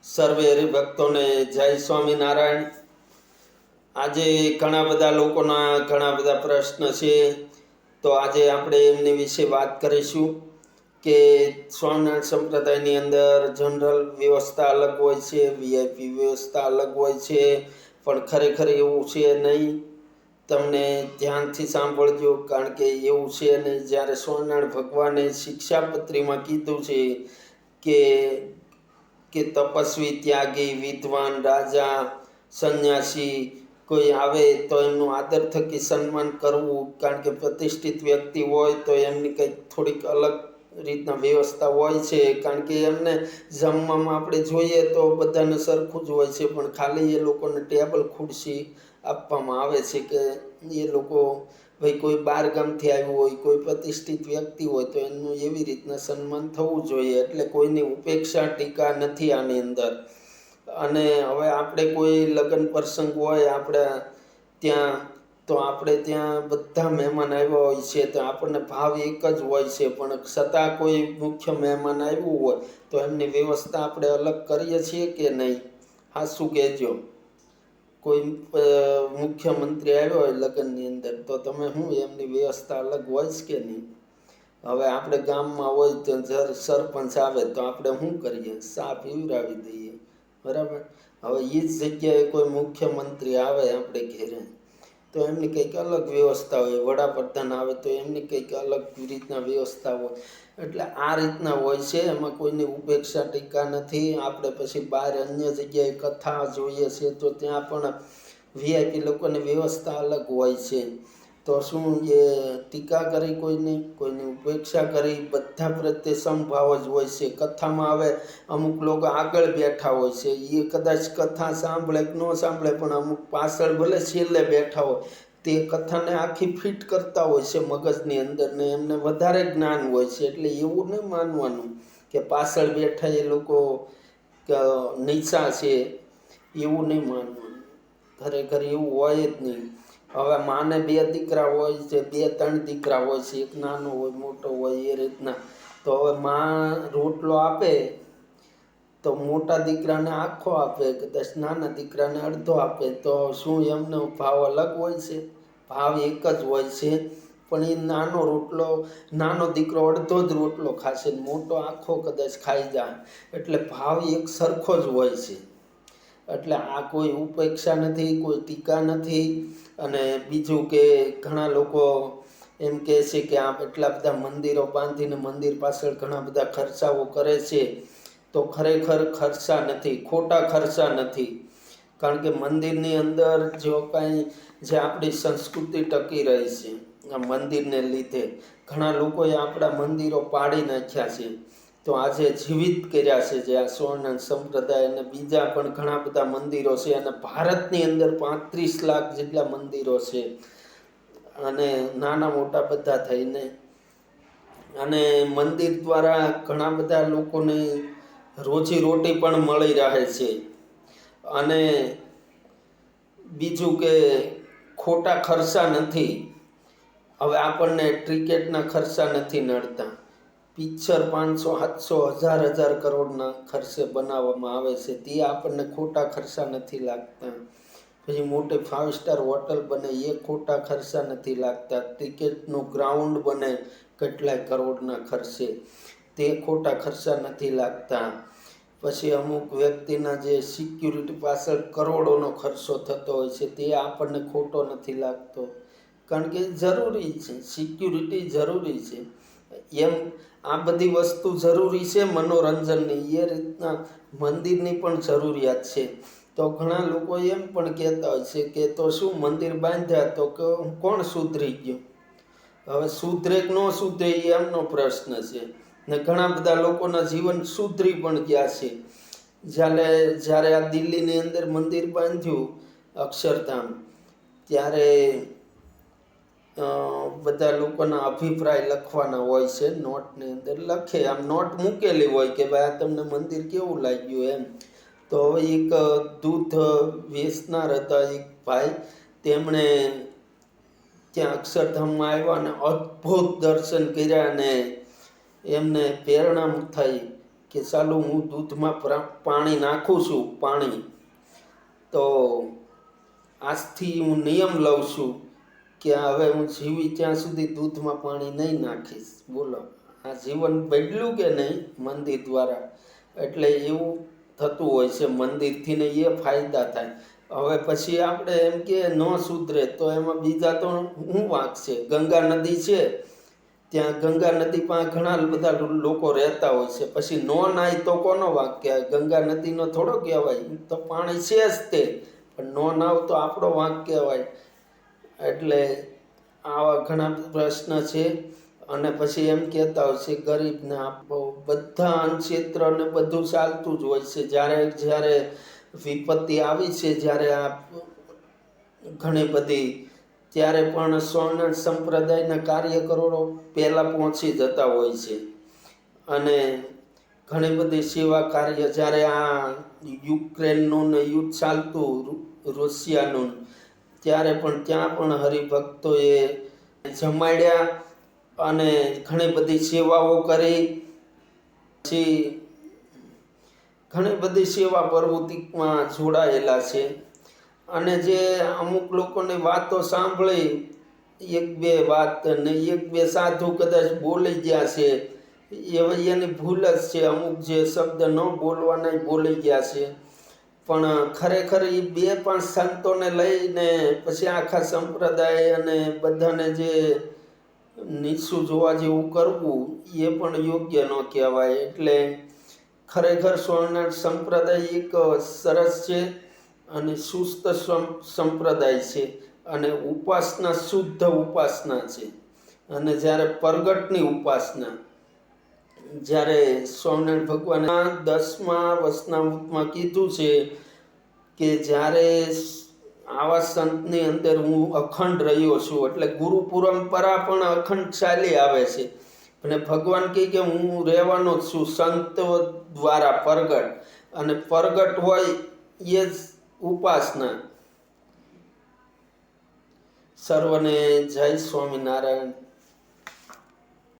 સર્વે હરિભક્તોને જય સ્વામિનારાયણ। આજે ઘણા બધા લોકોના ઘણા બધા પ્રશ્ન છે, તો આજે આપણે એમની વિશે વાત કરીશું કે સ્વામિનારાયણ સંપ્રદાયની અંદર જનરલ વ્યવસ્થા અલગ હોય છે, વીઆઈપી વ્યવસ્થા અલગ હોય છે, પણ ખરેખર એવું છે નહીં। તમને ધ્યાનથી સાંભળજો, કારણ કે એવું છે નહીં। જ્યારે સ્વામિનારાયણ ભગવાને શિક્ષાપત્રીમાં કીધું છે કે તપસ્વી, ત્યાગી, વિદ્વાન, રાજા, સંન્યાસી કોઈ આવે તો એમનું આદર થકી સન્માન કરવું, કારણ કે પ્રતિષ્ઠિત વ્યક્તિ હોય તો એમની કંઈક થોડીક અલગ રીતના વ્યવસ્થા હોય છે। કારણ કે એમને જમવામાં આપણે જોઈએ તો બધાને સરખું જ હોય છે, પણ ખાલી એ લોકોને ટેબલ ખુરશી આપવામાં આવે છે કે એ લોકો ભાઈ કોઈ બહાર ગામથી આવ્યું હોય, કોઈ પ્રતિષ્ઠિત વ્યક્તિ હોય તો એનું એવી રીતના સન્માન થવું જોઈએ। એટલે કોઈની ઉપેક્ષા ટીકા નથી આની અંદર। અને હવે આપણે કોઈ લગ્ન પ્રસંગ હોય આપણે ત્યાં, તો આપણે ત્યાં બધા મહેમાન આવ્યા હોય છે તો આપણને ભાવ એક જ હોય છે, પણ છતાં કોઈ મુખ્ય મહેમાન આવ્યું હોય તો એમની વ્યવસ્થા આપણે અલગ કરીએ છીએ કે નહીં? હા, શું કહેજો? કોઈ મુખ્યમંત્રી આવ્યો હોય લગ્નની અંદર તો તમે શું એમની વ્યવસ્થા અલગ હોય છે કે નહીં? હવે આપણે ગામમાં હોય તો સરપંચ આવે તો આપણે શું કરીએ? ચા પીવડાવી દઈએ, બરાબર? હવે એ જ જગ્યાએ કોઈ મુખ્યમંત્રી આવે આપણે ઘેરે તો એમની કંઈક અલગ વ્યવસ્થા હોય, વડાપ્રધાન આવે તો એમની કંઈક અલગ રીતના વ્યવસ્થા હોય। એટલે આ રીતના હોય છે, એમાં કોઈની ઉપેક્ષા ટીકા નથી। આપણે પછી બહાર અન્ય જગ્યાએ કથા જોઈએ છે તો ત્યાં પણ વીઆઈપી લોકોની વ્યવસ્થા અલગ હોય છે। તો શું એ ટીકા કરી કોઈની ઉપેક્ષા કરી? બધા પ્રત્યે સમભાવ જ હોય છે। કથામાં હવે અમુક લોકો આગળ બેઠા હોય છે, એ કદાચ કથા સાંભળે કે ન સાંભળે, પણ અમુક પાછળ ભલે છેલ્લે બેઠા હોય તે કથાને આખી ફિટ કરતા હોય છે મગજની અંદર, ને એમને વધારે જ્ઞાન હોય છે। એટલે એવું નહીં માનવાનું કે પાછળ બેઠા એ લોકો નીચા છે, એવું નહીં માનવાનું। ખરેખર એવું હોય જ નહીં। હવે માને 2 દીકરા હોય છે, 2-3 દીકરા હોય છે, એક નાનો હોય મોટો હોય એ રીતના, તો હવે માં રોટલો આપે તો મોટા દીકરાને આખો આપે, કદાચ નાના દીકરાને અડધો આપે, તો શું એમનો ભાવ અલગ હોય છે? ભાવ એક જ હોય છે, પણ એ નાનો દીકરો અડધો જ રોટલો ખાશે, મોટો આખો કદાચ ખાઈ જાય, એટલે ભાવ એક સરખો જ હોય છે। એટલે આ કોઈ ઉપેક્ષા નથી, કોઈ ટીકા નથી। અને બીજું કે ઘણા લોકો એમ કહે છે કે આ એટલા બધા મંદિરો બાંધીને મંદિર પાછળ ઘણા બધા ખર્ચાઓ કરે છે, તો ખરેખર ખર્ચા નથી, ખોટા ખર્ચા નથી। કારણ કે મંદિરની અંદર જે આપણી સંસ્કૃતિ ટકી રહી છે, આ મંદિરને લીધે ઘણા લોકોએ આપણા મંદિરો પાડી નાખ્યા છે, તો આજે જીવિત કર્યા છે જે આ સ્વામિનારાયણ સંપ્રદાય અને બીજા પણ ઘણા બધા મંદિરો છે। અને ભારતની અંદર 35 લાખ જેટલા મંદિરો છે, અને નાના મોટા બધા થઈને, અને મંદિર દ્વારા ઘણા બધા લોકોને રોજીરોટી પણ મળી રહે છે। અને બીજું કે ખોટા ખર્ચા નથી। હવે આપણને ક્રિકેટના ખર્ચા નથી નડતા, પિક્ચર 500, 700, 1000 કરોડના ખર્ચે બનાવવામાં આવે છે, તે આપણને ખોટા ખર્ચા નથી લાગતા। પછી મોટી 5 સ્ટાર હોટલ બને એ ખોટા ખર્ચા નથી લાગતા। ક્રિકેટનું ગ્રાઉન્ડ બને કેટલાય કરોડના ખર્ચે, તે ખોટા ખર્ચા નથી લાગતા। પછી અમુક વ્યક્તિના જે સિક્યુરિટી પાછળ કરોડોનો ખર્ચો થતો હોય છે, તે આપણને ખોટો નથી લાગતો, કારણ કે જરૂરી છે, સિક્યુરિટી જરૂરી છે। એમ આ બધી વસ્તુ જરૂરી છે મનોરંજનની, એ રીતના મંદિરની પણ જરૂરિયાત છે। તો ઘણા લોકો એમ પણ કહેતા હોય છે કે તો શું મંદિર બાંધ્યા તો કોણ સુધરી ગયું? હવે સુધરે કે ન સુધરે એ એમનો પ્રશ્ન છે, ને ઘણા બધા લોકોના જીવન સુધરી પણ ગયા છે। જ્યારે આ દિલ્હીની અંદર મંદિર બાંધ્યું અક્ષરધામ, ત્યારે બધા લોકોના અભિપ્રાય લખવાના હોય છે, નોટની અંદર લખે, આમ નોટ મૂકેલી હોય કે ભાઈ આ તમને મંદિર કેવું લાગ્યું એમ। તો હવે એક દૂધ વેચનાર હતા એક ભાઈ, તેમણે ત્યાં અક્ષરધામમાં આવ્યા અને અદ્ભુત દર્શન કર્યા, અને એમને પ્રેરણા થઈ કે ચાલો હું દૂધમાં પાણી નાખું છું પાણી, તો આજથી હું નિયમ લઉં છું કે હવે હું જીવી ત્યાં સુધી દૂધમાં પાણી નહીં નાખીશ. બોલો, આ જીવન બદલ્યું કે નહીં મંદિર દ્વારા? એટલે એવું થતું હોય છે મંદિરથી ને એ ફાયદા થાય. હવે પછી આપણે એમ કે ન સુધરે તો એમાં બીજા તો શું વાંક છે? ગંગા નદી છે, ત્યાં ગંગા નદી પાસે ઘણા બધા લોકો રહેતા હોય છે, પછી ન નાય તો કોનો વાંક કહેવાય? ગંગા નદીનો થોડો કહેવાય, તો પાણી છે જ તે, પણ ન નાવ તો આપણો વાંક કહેવાય. એટલે આવા ઘણા પ્રશ્ન છે. અને પછી એમ કહેતા હોય છે ગરીબને આપો, બધા અન્નક્ષેત્ર ને બધું ચાલતું જ હોય છે. જ્યારે વિપત્તિ આવી છે, જ્યારે આ ઘણી બધી, ત્યારે પણ સ્વામિનારાયણ સંપ્રદાયના કાર્યકરો પહેલાં પહોંચી જતા હોય છે. અને ઘણી બધી સેવા કાર્ય, જ્યારે આ યુક્રેનનું ને યુદ્ધ ચાલતું રશિયાનું, ત્યારે પણ ત્યાં પણ હરિભક્તોએ જમાડ્યા અને ઘણી બધી સેવાઓ કરી. પછી ઘણી બધી સેવા પ્રવૃત્તિમાં જોડાયેલા છે. અને જે અમુક લોકોની વાતો સાંભળી, એક બે વાત ને એક બે સાધુ કદાચ બોલી ગયા છે, એની ભૂલ જ છે. અમુક જે શબ્દ ન બોલવાના બોલી ગયા છે, પણ ખરેખર એ 2-5 સંતોને લઈને પછી આખા સંપ્રદાય અને બધાને જે નીચું જોવા જેવું કરવું એ પણ યોગ્ય ન કહેવાય. એટલે ખરેખર સ્વામિનારાયણ સંપ્રદાય એક સરસ છે અને સુસ્ત સંપ્રદાય છે, અને ઉપાસના શુદ્ધ ઉપાસના છે. અને જ્યારે પ્રગટની ઉપાસના, જ્યારે સ્વામિનારાયણ ભગવાને 10મા વચનામૃતમાં કીધું છે કે જ્યારે આવા સંતની અંદર હું અખંડ રહ્યો છું, એટલે ગુરુ પરંપરા પણ અખંડ ચાલી આવે છે. અને ભગવાન કહે કે હું રહેવાનો જ છું સંતો દ્વારા પ્રગટ, અને પ્રગટ હોય એ જ ઉપાસના. સર્વને જય સ્વામિનારાયણ.